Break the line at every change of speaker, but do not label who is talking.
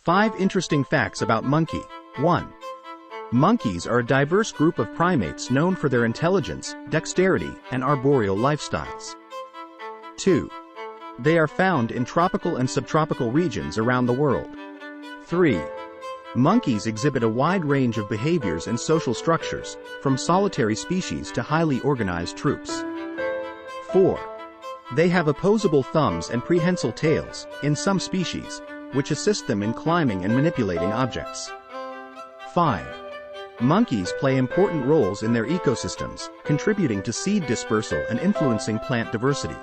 5 interesting facts about monkey. 1. Monkeys are a diverse group of primates known for their intelligence, dexterity, and arboreal lifestyles. 2. They are found in tropical and subtropical regions around the world. 3. Monkeys exhibit a wide range of behaviors and social structures, from solitary species to highly organized troops. 4. They have opposable thumbs and prehensile tails, in some species, which assist them in climbing and manipulating objects. 5. Monkeys play important roles in their ecosystems, contributing to seed dispersal and influencing plant diversity.